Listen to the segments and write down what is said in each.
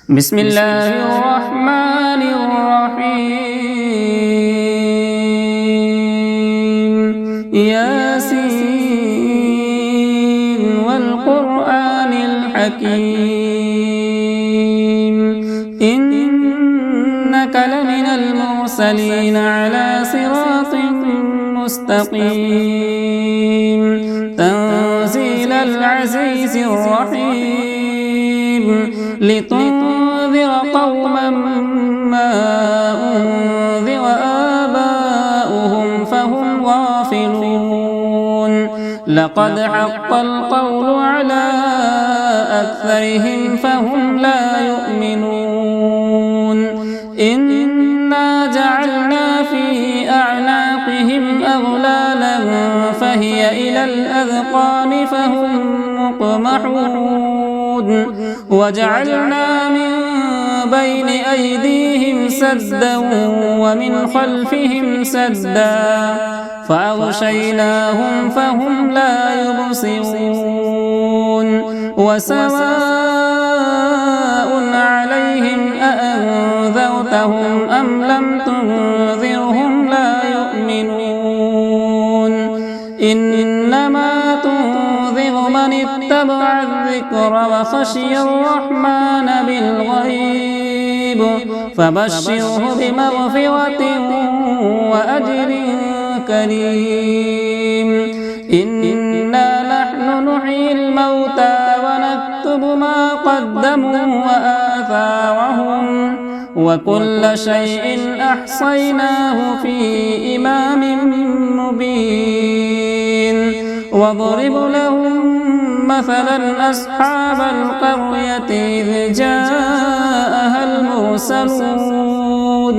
بسم الله الرحمن الرحيم ياسين والقرآن الحكيم إنك لمن المرسلين على صراط مستقيم تنزيل العزيز الرحيم لتنذر قوما ما أنذر آباؤهم فهم غافلون لقد حق القول على أكثرهم فهم لا يؤمنون إنا جعلنا في أعناقهم أغلالا فهي إلى الأذقان فهم مقمحون وجعلنا من بين أيديهم سدا ومن خلفهم سدا فأغشيناهم فهم لا يبصرون وسواء عليهم أأنذرتهم أم لم تنذرهم لا يؤمنون إنما تنذر من اتبع الذكر وخشي الرحمن بالغيب فبشره بمغفرة وأجر كريم إنا نحن نحيي الموتى ونكتب ما قدموا وآثارهم وكل شيء أحصيناه في إمام مبين واضرب لهم مثلا أصحاب القرية إذ جاءها المرسلون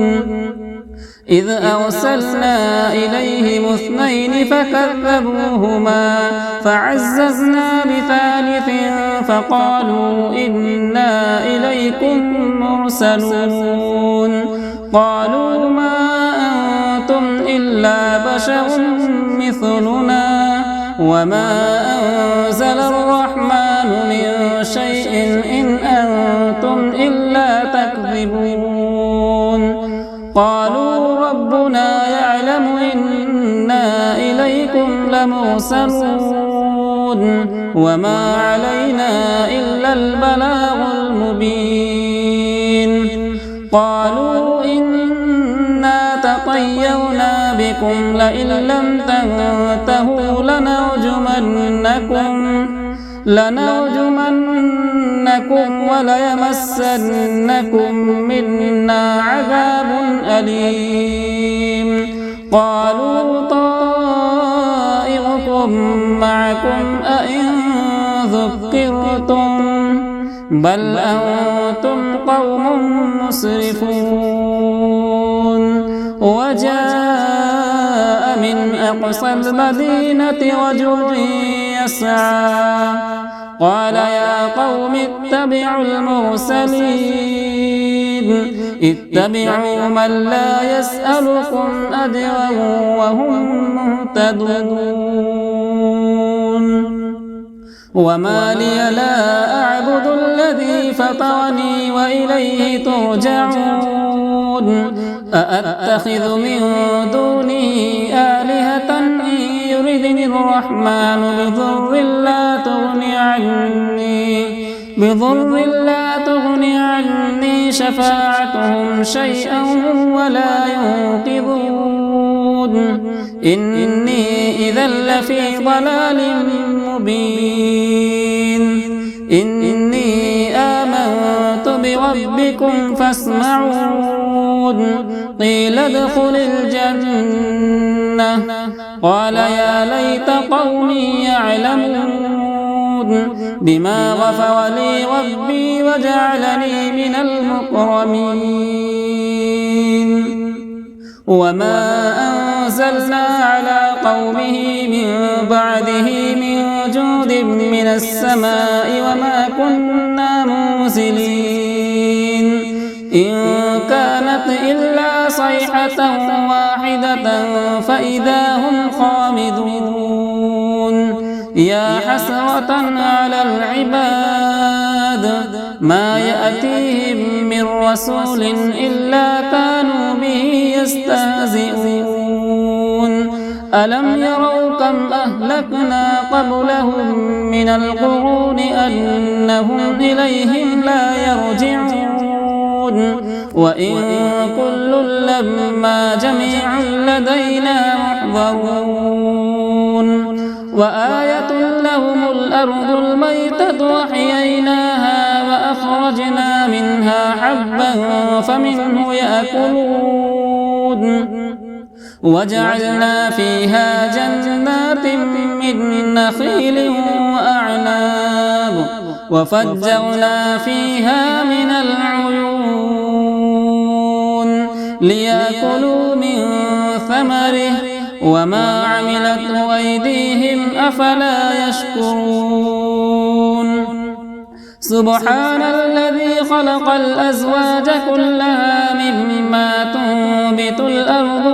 إذ أرسلنا إليهم اثنين فكذبوهما فعززنا بثالث فقالوا إنا إليكم مرسلون قالوا ما أنتم إلا بشر مثلنا وما أنزل الرحمن من شيء إن أنتم إلا تكذبون قالوا ربنا يعلم إنا إليكم لمرسلون وما علينا إلا البلاغ المبين قالوا إنا تطيرنا بكم لئن لم تنتهوا لنرجمنكم وليمسنكم منا عذاب أليم قالوا طائركم معكم أئن ذكرتم بل أنتم قوم مسرفون وجاء من أقصى المدينة رجل يسعى قال يا قوم اتبعوا المرسلين اتبعوا من لا يسألكم أجرا وهم مهتدون وما لي لا أعبد الذي فطرني وإليه ترجعون أأتخذ من دونه آلهة إن يردني الرحمن بضر لا تغني عني شفاعتهم شيئا ولا ينقذون إني إذا لفي ضلال مبين إني آمنت بربكم فاسمعون قيل ادخل الجنة قال يا ليت قومي يعلمون بما غفر لي ربي وجعلني من المكرمين وما أنزلنا على قومه من بعده من جود من السماء وما كنا منزلين إن كانت إلا صيحة واحدة فإذا هم خامدون يا حسرة على العباد ما يأتيهم رسول إلا كانوا به يستهزئون ألم يروا كم أهلكنا قبلهم من القرون أنهم إليهم لا يرجعون وإن كل لما جميع لدينا محضرون وآية لهم الأرض الميتة وأحييناها وأخرجنا منها حبا فمنه يأكلون وجعلنا فيها جنات من نخيل وأعناب وفجرنا فيها من العيون ليأكلوا من ثمره وما عملته أيديهم أفلا يشكرون سبحان الذي خلق الأزواج كلها مما تنبت الأرض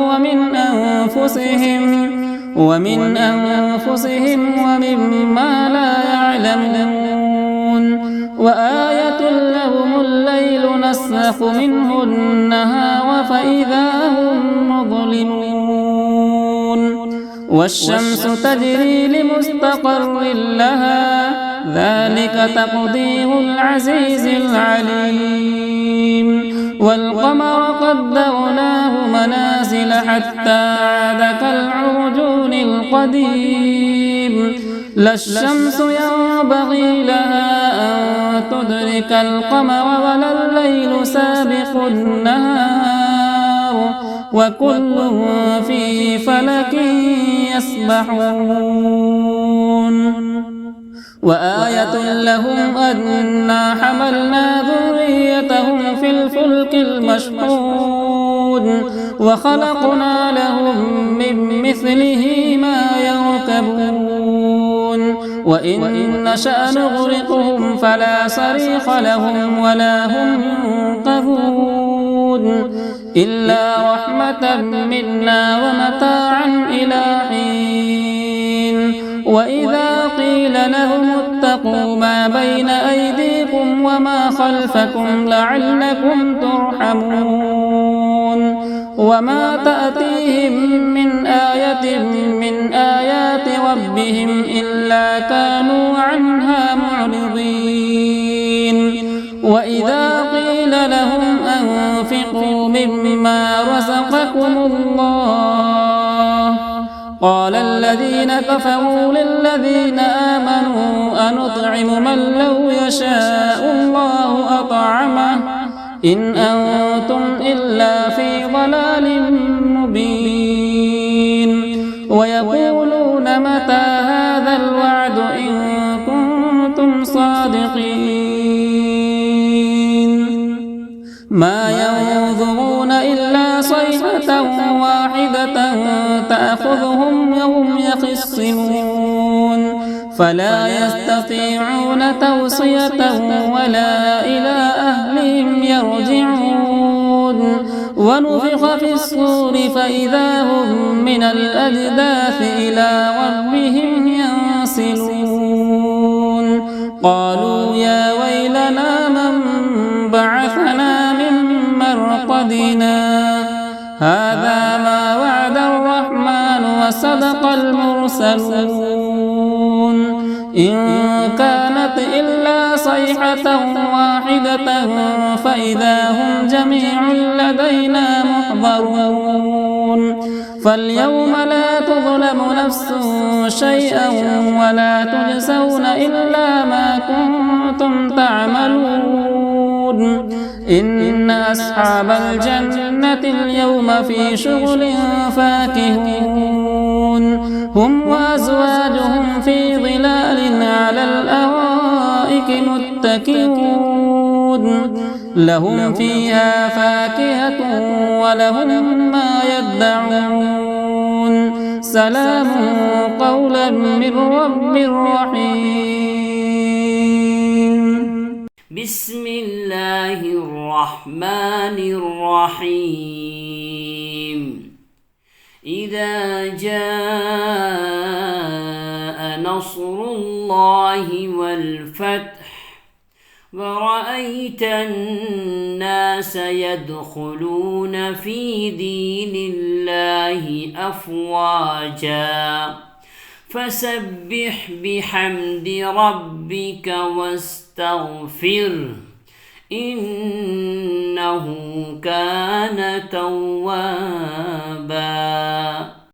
ومن أنفسهم ومما لا يعلمون وآية لهم الليل نسلخ منه النهار فإذا هم مظلمون والشمس تجري لمستقر لها ذلك تقدير العزيز العليم والقمر قدرناه منازل حتى عاد كالعرجون القديم لا الشمس ينبغي لها أن تدرك القمر ولا الليل سابق النهار وكل في فلك يسبحون وآية لهم أنا حملنا ذريتهم في الفلك المشحون وخلقنا لهم من مثله ما يركبون وإن نشأ نغرقهم فلا صريخ لهم ولا هم ينقذون إلا رحمة منا ومتاعا إلى حين وإذا قيل لهم اتقوا ما بين أيديكم وما خلفكم لعلكم ترحمون وما تأتيهم من آية من آيات ربهم إلا كانوا عنها معرضين وإذا قيل لهم أنفقوا مما رزقكم الله قال الذين كفروا للذين آمنوا أنطعم من لو يشاء الله أطعمه إن أنتم إلا في ضلال مبين ويقولون متى هذا الوعد إن كنتم صادقين ما ينظرون إلا صيحة واحدة تأخذهم وهم يخصمون فلا يستطيعون توصية ولا إلى أهلهم يرجعون ونفخ في الصور فإذا هم من الأجداث إلى ربهم ينسلون قالوا يا ويلنا من بعثنا من مرقدنا هذا ما وعد الرحمن وصدق المرسلون إن كانت إلا صيحة واحدة فإذا هم جميع لدينا محضرون فاليوم لا تظلم نفس شيئا ولا تجزون إلا ما كنتم تعملون إن أصحاب الجنة اليوم في شغل فاكهون هم وأزواجهم في ظلال على الأرائك متكئون لهم فيها فاكهة ولهم ما يدعون سلام قولا من رب رحيم بسم الله الرحمن الرحيم إذا جاء نصر الله والفتح ورأيت الناس يدخلون في دين الله أفواجا فسبح بحمد ربك واستغفره إنه كان توابا.